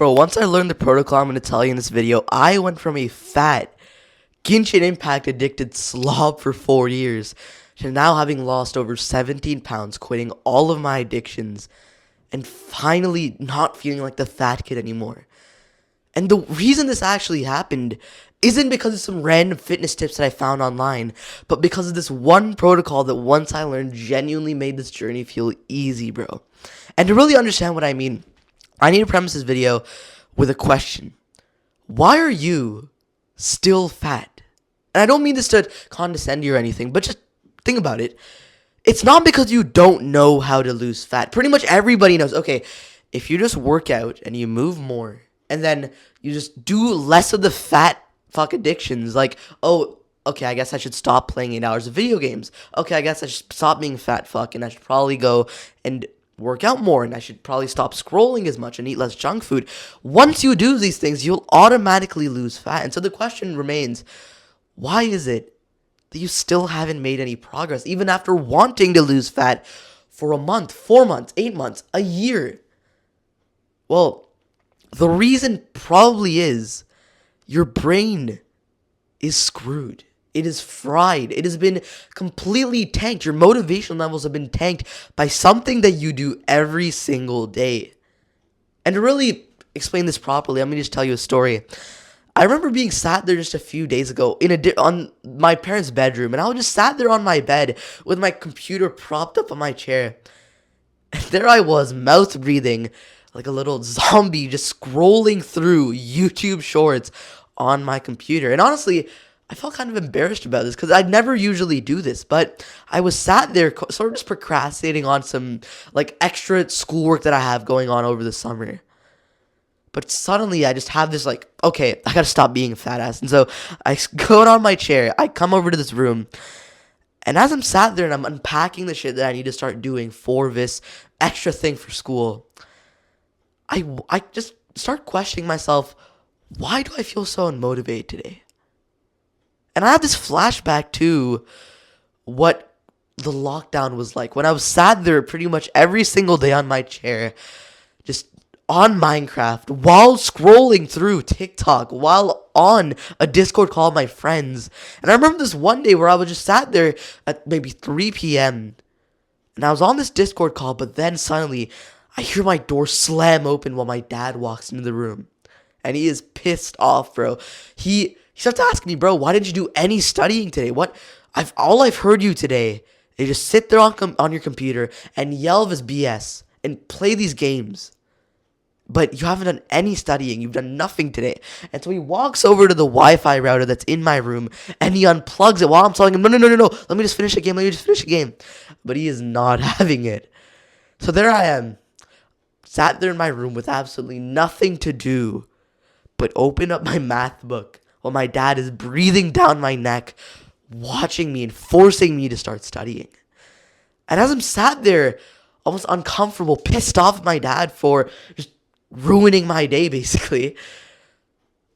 Bro, once I learned the protocol I'm going to tell you in this video, I went from a fat, Genshin Impact addicted slob for 4 years to now having lost over 17 pounds, quitting all of my addictions, and finally not feeling like the fat kid anymore. And the reason this actually happened isn't because of some random fitness tips that I found online, but because of this one protocol that once I learned genuinely made this journey feel easy, bro. And to really understand what I mean, I need to premise this video with a question. Why are you still fat? And I don't mean this to condescend you or anything, but just think about it. It's not because you don't know how to lose fat. Pretty much everybody knows, okay, if you just work out and you move more, and then you just do less of the fat fuck addictions, like, oh, okay, I guess I should stop playing 8 hours of video games. Okay, I guess I should stop being fat fuck, and I should probably go and work out more, and I should probably stop scrolling as much and eat less junk food. Once you do these things, you'll automatically lose fat. And so the question remains, why is it that you still haven't made any progress, even after wanting to lose fat for a month, 4 months, 8 months, a year? Well, the reason probably is your brain is screwed. It is fried. It has been completely tanked. Your motivation levels have been tanked by something that you do every single day. And to really explain this properly, let me just tell you a story. I remember being sat there just a few days ago on my parents' bedroom, and I was just sat there on my bed with my computer propped up on my chair. And there I was, mouth breathing like a little zombie, just scrolling through YouTube shorts on my computer. And honestly, I felt kind of embarrassed about this because I'd never usually do this, but I was sat there sort of just procrastinating on some like extra schoolwork that I have going on over the summer. But suddenly I just have this like, okay, I gotta stop being a fat ass. And so I go on my chair, I come over to this room, and as I'm sat there and I'm unpacking the shit that I need to start doing for this extra thing for school, I just start questioning myself, why do I feel so unmotivated today? And I have this flashback to what the lockdown was like when I was sat there pretty much every single day on my chair, just on Minecraft, while scrolling through TikTok, while on a Discord call with my friends. And I remember this one day where I was just sat there at maybe 3 p.m. and I was on this Discord call, but then suddenly I hear my door slam open while my dad walks into the room. And he is pissed off, bro. He starts asking me, bro, why didn't you do any studying today? All I've heard you today is just sit there on your computer and yell this BS and play these games. But you haven't done any studying. You've done nothing today. And so he walks over to the Wi-Fi router that's in my room and he unplugs it while I'm telling him, no. Let me just finish the game. But he is not having it. So there I am, sat there in my room with absolutely nothing to do but open up my math book while my dad is breathing down my neck, watching me and forcing me to start studying. And as I'm sat there, almost uncomfortable, pissed off at my dad for just ruining my day, basically,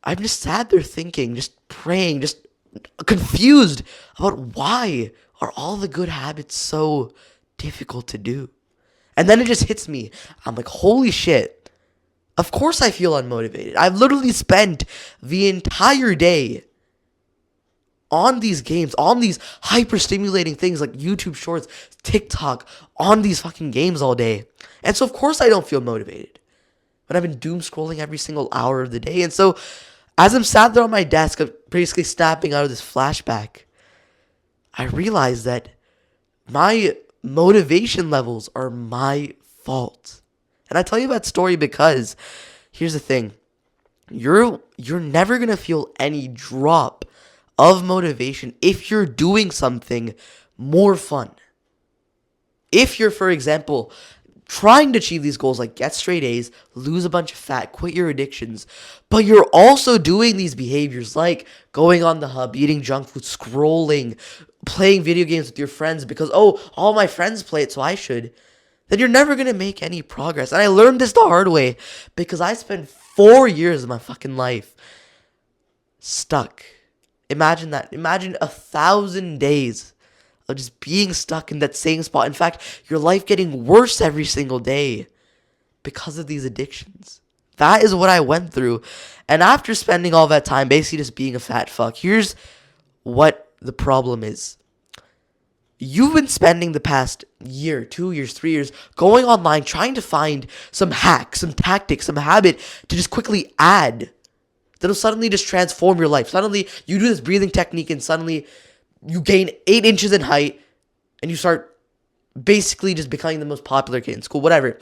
I'm just sat there thinking, just praying, just confused about why are all the good habits so difficult to do. And then it just hits me. I'm like, holy shit. Of course I feel unmotivated. I've literally spent the entire day on these games, on these hyper-stimulating things like YouTube Shorts, TikTok, on these fucking games all day. And so of course I don't feel motivated. But I've been doom scrolling every single hour of the day. And so as I'm sat there on my desk, basically snapping out of this flashback, I realized that my motivation levels are my fault. And I tell you that story because here's the thing. You're never going to feel any drop of motivation if you're doing something more fun. If you're, for example, trying to achieve these goals like get straight A's, lose a bunch of fat, quit your addictions, but you're also doing these behaviors like going on the hub, eating junk food, scrolling, playing video games with your friends because, oh, all my friends play it, so I should, then you're never going to make any progress. And I learned this the hard way because I spent 4 years of my fucking life stuck. Imagine that. Imagine 1,000 days of just being stuck in that same spot. In fact, your life getting worse every single day because of these addictions. That is what I went through. And after spending all that time basically just being a fat fuck, here's what the problem is. You've been spending the past year, 2 years, 3 years going online trying to find some hack, some tactic, some habit to just quickly add that'll suddenly just transform your life. Suddenly you do this breathing technique and suddenly you gain 8 inches in height and you start basically just becoming the most popular kid in school, whatever.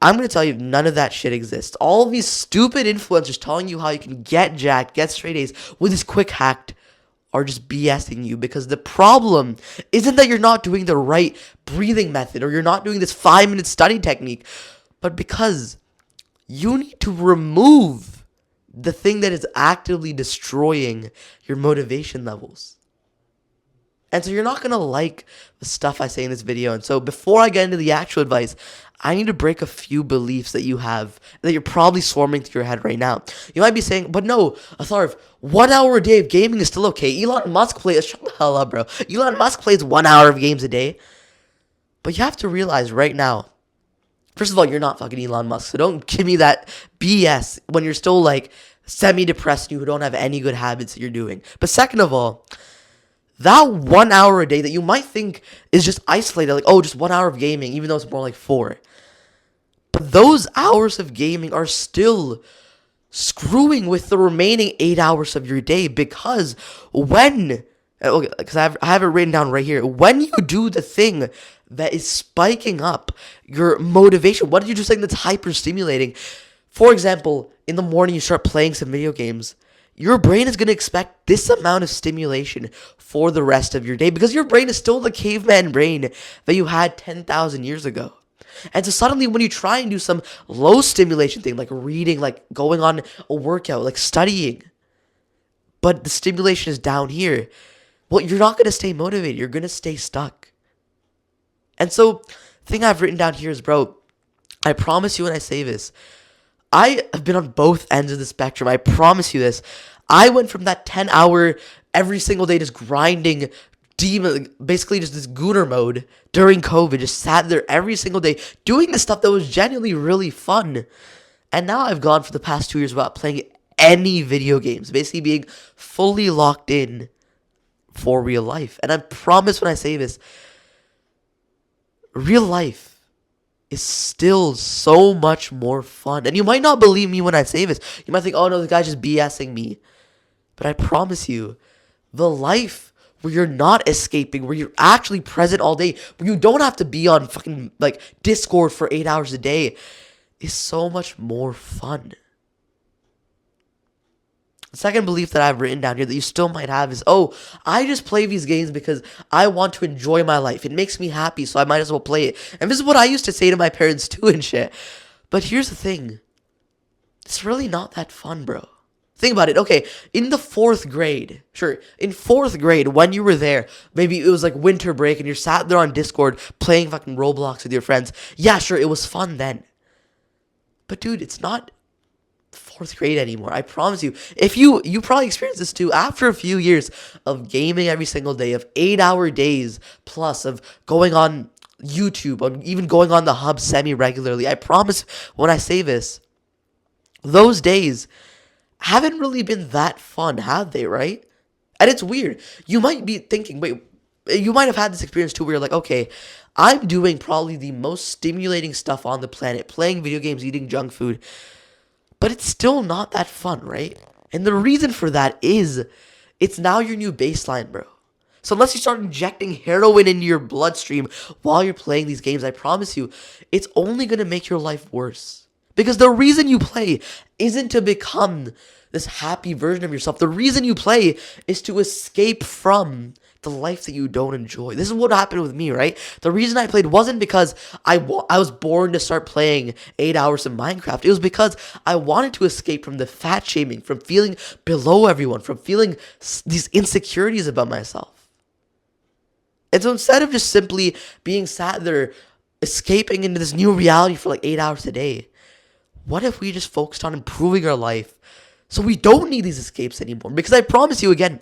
I'm going to tell you, none of that shit exists. All of these stupid influencers telling you how you can get jacked, get straight A's with this quick hack are just BSing you, because the problem isn't that you're not doing the right breathing method or you're not doing this 5-minute study technique, but because you need to remove the thing that is actively destroying your motivation levels. And so you're not going to like the stuff I say in this video. And so before I get into the actual advice, I need to break a few beliefs that you have, that you're probably swarming through your head right now. You might be saying, but no, Atharv, 1 hour a day of gaming is still okay. Elon Musk plays, shut the hell up, bro. Elon Musk plays 1 hour of games a day. But you have to realize right now, first of all, you're not fucking Elon Musk. So don't give me that BS when you're still like semi-depressed and you don't have any good habits that you're doing. But second of all, that 1 hour a day that you might think is just isolated, like, oh, just 1 hour of gaming, even though it's more like 4. But those hours of gaming are still screwing with the remaining 8 hours of your day, because when, okay, because I have it written down right here, when you do the thing that is spiking up your motivation, what did you do something that's hyper stimulating? For example, in the morning you start playing some video games. Your brain is going to expect this amount of stimulation for the rest of your day, because your brain is still the caveman brain that you had 10,000 years ago. And so suddenly when you try and do some low stimulation thing, like reading, like going on a workout, like studying, but the stimulation is down here, well, you're not going to stay motivated. You're going to stay stuck. And so the thing I've written down here is, bro, I promise you when I say this, I have been on both ends of the spectrum. I promise you this. I went from that 10-hour every single day just grinding demon, basically just this gooner mode during COVID, just sat there every single day doing the stuff that was genuinely really fun. And now I've gone for the past 2 years without playing any video games, basically being fully locked in for real life. And I promise when I say this, real life is still so much more fun. And you might not believe me when I say this. You might think, oh no, the guy's just BSing me. But I promise you, the life where you're not escaping, where you're actually present all day, where you don't have to be on fucking like Discord for 8 hours a day, is so much more fun. The second belief that I've written down here that you still might have is, oh, I just play these games because I want to enjoy my life. It makes me happy, so I might as well play it. And this is what I used to say to my parents too and shit. But here's the thing. It's really not that fun, bro. Think about it. Okay, in the 4th grade, sure, in 4th grade, when you were there, maybe it was like winter break and you're sat there on Discord playing fucking Roblox with your friends. Yeah, sure, it was fun then. But dude, it's not 4th grade anymore. I promise you. If you probably experienced this too, after a few years of gaming every single day, of 8-hour days plus, of going on YouTube, or even going on the hub semi-regularly, I promise when I say this, those days haven't really been that fun, have they, right? And it's weird. You might be thinking, wait, you might have had this experience too where you're like, okay, I'm doing probably the most stimulating stuff on the planet, playing video games, eating junk food, but it's still not that fun, right? And the reason for that is it's now your new baseline, bro. So unless you start injecting heroin into your bloodstream while you're playing these games, I promise you, it's only going to make your life worse. Because the reason you play isn't to become this happy version of yourself. The reason you play is to escape from the life that you don't enjoy. This is what happened with me, right? The reason I played wasn't because I was born to start playing 8 hours of Minecraft. It was because I wanted to escape from the fat shaming, from feeling below everyone, from feeling these insecurities about myself. And so instead of just simply being sat there, escaping into this new reality for like 8 hours a day, what if we just focused on improving our life so we don't need these escapes anymore? Because I promise you again,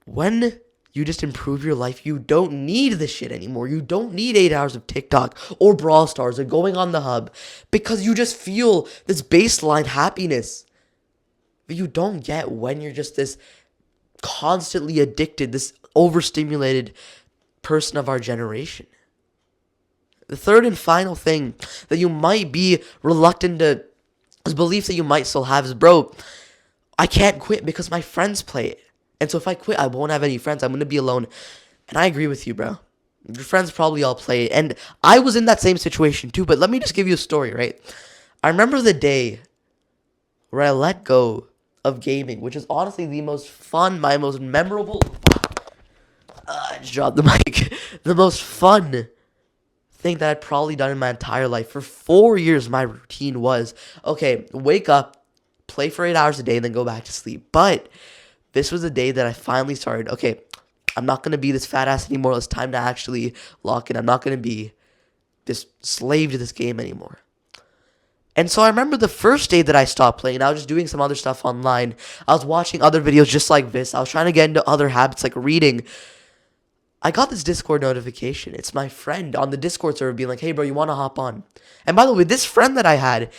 when You just improve your life. You don't need this shit anymore. You don't need 8 hours of TikTok or Brawl Stars or going on the hub because you just feel this baseline happiness that you don't get when you're just this constantly addicted, this overstimulated person of our generation. The third and final thing that you might be reluctant to, this belief that you might still have is, bro, I can't quit because my friends play it. And so if I quit, I won't have any friends. I'm going to be alone. And I agree with you, bro. Your friends probably all play it. And I was in that same situation too. But let me just give you a story, right? I remember the day where I let go of gaming, which is honestly the most fun, my most memorable. I just dropped the mic. The most fun thing that I'd probably done in my entire life. For 4 years, my routine was, okay, wake up, play for 8 hours a day, and then go back to sleep. But this was the day that I finally started, okay, I'm not going to be this fat ass anymore. It's time to actually lock in. I'm not going to be this slave to this game anymore. And so I remember the first day that I stopped playing, I was just doing some other stuff online. I was watching other videos just like this. I was trying to get into other habits like reading. I got this Discord notification. It's my friend on the Discord server being like, hey, bro, you want to hop on? And by the way, this friend that I had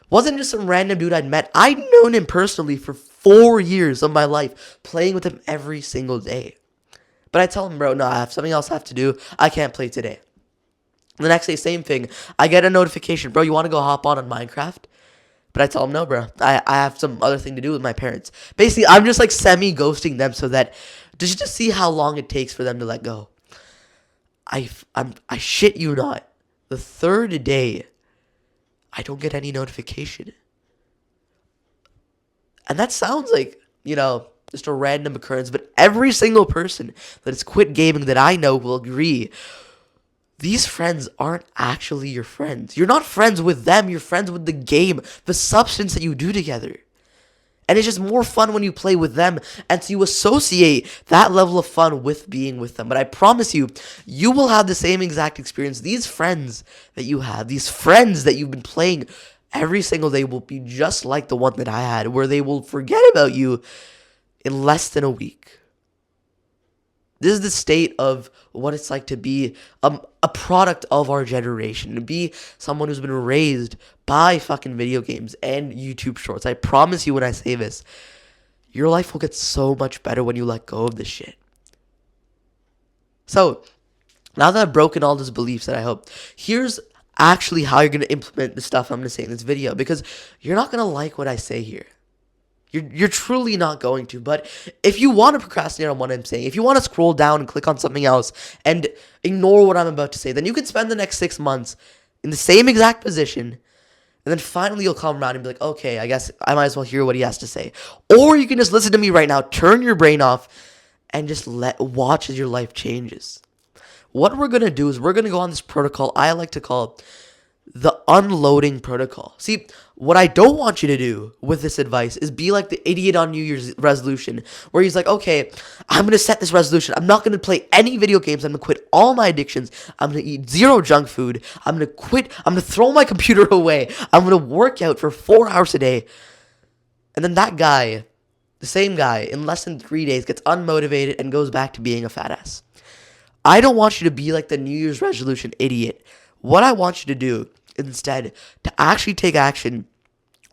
wasn't just some random dude I'd met. I'd known him personally for 4 years of my life, playing with him every single day. But I tell him, bro, no, I have something else I have to do. I can't play today. The next day, same thing. I get a notification, bro, you want to go hop on Minecraft? But I tell him, no, bro, I have some other thing to do with my parents. Basically, I'm just like semi-ghosting them so that, just see how long it takes for them to let go. I shit you not. The third day, I don't get any notification. And that sounds like, just a random occurrence, but every single person that has quit gaming that I know will agree. These friends aren't actually your friends. You're not friends with them. You're friends with the game, the substance that you do together. And it's just more fun when you play with them. And so you associate that level of fun with being with them. But I promise you, you will have the same exact experience. These friends that you have, these friends that you've been playing every single day will be just like the one that I had, where they will forget about you in less than a week. This is the state of what it's like to be a product of our generation, to be someone who's been raised by fucking video games and YouTube shorts. I promise you when I say this, your life will get so much better when you let go of this shit. So, now that I've broken all those beliefs that I hope, here's actually how you're going to implement the stuff I'm going to say in this video, because you're not going to like what I say here. You're truly not going to. But if you want to procrastinate on what I'm saying, if you want to scroll down and click on something else and ignore what I'm about to say, then you can spend the next 6 months in the same exact position, and then finally you'll come around and be like, okay, I guess I might as well hear what he has to say. Or you can just listen to me right now, turn your brain off, and just watch as your life changes. What we're going to do is we're going to go on this protocol I like to call the unloading protocol. See, what I don't want you to do with this advice is be like the idiot on New Year's resolution, where he's like, okay, I'm going to set this resolution. I'm not going to play any video games. I'm going to quit all my addictions. I'm going to eat zero junk food. I'm going to quit. I'm going to throw my computer away. I'm going to work out for 4 hours a day. And then that guy, the same guy, in less than 3 days gets unmotivated and goes back to being a fat ass. I don't want you to be like the New Year's resolution idiot. What I want you to do instead, to actually take action,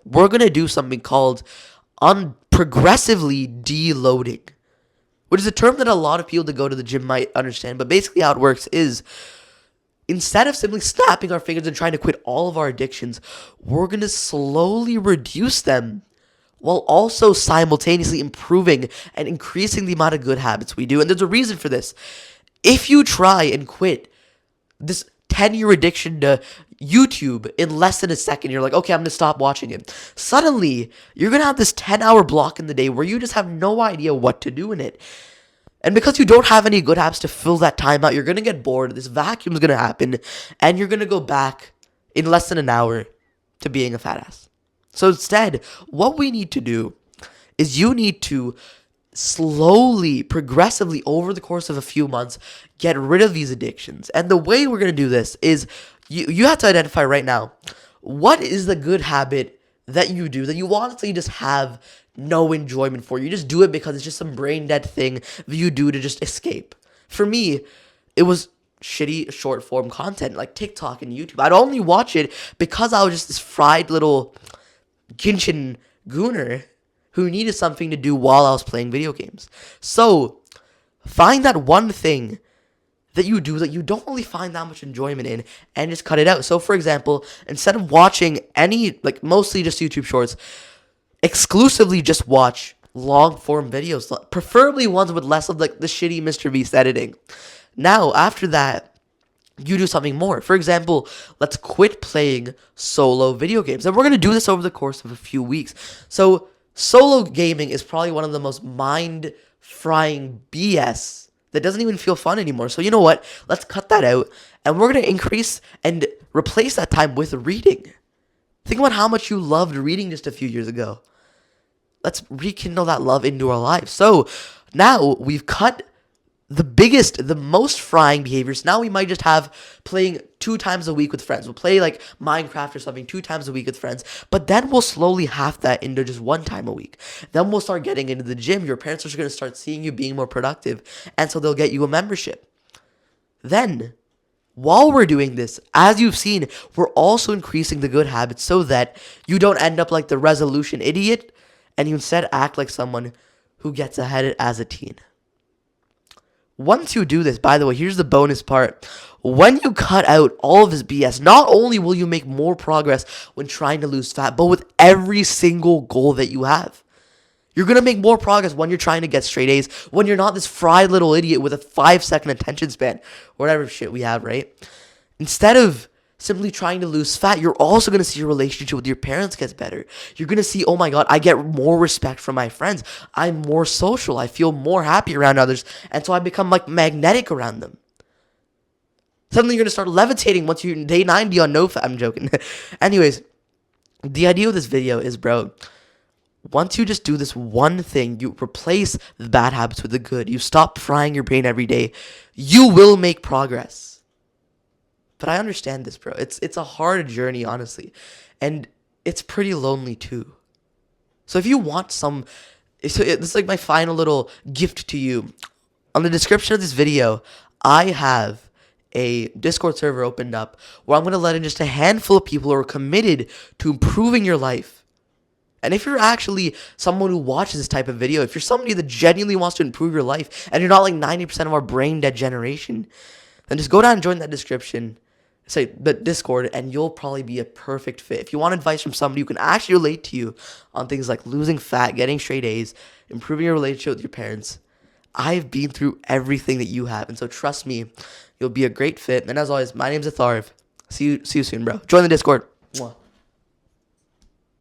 we're going to do something called progressively deloading, which is a term that a lot of people that go to the gym might understand. But basically how it works is, instead of simply snapping our fingers and trying to quit all of our addictions, we're going to slowly reduce them while also simultaneously improving and increasing the amount of good habits we do. And there's a reason for this. If you try and quit this 10-year addiction to YouTube in less than a second, you're like, okay, I'm going to stop watching it. Suddenly, you're going to have this 10-hour block in the day where you just have no idea what to do in it. And because you don't have any good habits to fill that time out, you're going to get bored. This vacuum is going to happen. And you're going to go back in less than an hour to being a fat ass. So instead, what we need to do is you need to slowly, progressively, over the course of a few months, get rid of these addictions. And the way we're going to do this is you have to identify right now, what is the good habit that you do that you honestly just have no enjoyment for. You just do it because it's just some brain dead thing that you do to just escape. For me, it was shitty short form content like TikTok and YouTube. I'd only watch it because I was just this fried little Genshin gooner who needed something to do while I was playing video games. So, find that one thing that you do that you don't really find that much enjoyment in and just cut it out. So, for example, instead of watching any, like mostly just YouTube shorts, exclusively just watch long form videos, preferably ones with less of like the shitty Mr. Beast editing. Now, after that, you do something more. For example, let's quit playing solo video games. And we're going to do this over the course of a few weeks. So, solo gaming is probably one of the most mind-frying BS that doesn't even feel fun anymore. So, you know what? Let's cut that out. And we're going to increase and replace that time with reading. Think about how much you loved reading just a few years ago. Let's rekindle that love into our lives. So, now we've cut the most frying behaviors. Now we might just have playing 2 times a week with friends. We'll play like Minecraft or something 2 times a week with friends. But then we'll slowly half that into just 1 time a week. Then we'll start getting into the gym. Your parents are going to start seeing you being more productive. And so they'll get you a membership. Then, while we're doing this, as you've seen, we're also increasing the good habits so that you don't end up like the resolution idiot and you instead act like someone who gets ahead as a teen. Once you do this, by the way, here's the bonus part. When you cut out all of this BS, not only will you make more progress when trying to lose fat, but with every single goal that you have. You're going to make more progress when you're trying to get straight A's, when you're not this fried little idiot with a 5-second attention span, whatever shit we have, right? Instead of simply trying to lose fat, you're also going to see your relationship with your parents gets better. You're going to see, oh my God, I get more respect from my friends. I'm more social. I feel more happy around others. And so I become like magnetic around them. Suddenly you're going to start levitating once you're day 90 on no fat. I'm joking. Anyways, the idea of this video is, bro, once you just do this one thing, you replace the bad habits with the good. You stop frying your brain every day. You will make progress. But I understand this, bro. It's a hard journey, honestly. And it's pretty lonely, too. So if you want this is like my final little gift to you. On the description of this video, I have a Discord server opened up where I'm going to let in just a handful of people who are committed to improving your life. And if you're actually someone who watches this type of video, if you're somebody that genuinely wants to improve your life, and you're not like 90% of our brain dead generation, then just go down and join that description. Say the Discord, and you'll probably be a perfect fit. If you want advice from somebody who can actually relate to you on things like losing fat, getting straight A's, improving your relationship with your parents, I've been through everything that you have, and so trust me, you'll be a great fit. And as always, my name's Atharv. See you soon, bro. Join the Discord. Mwah.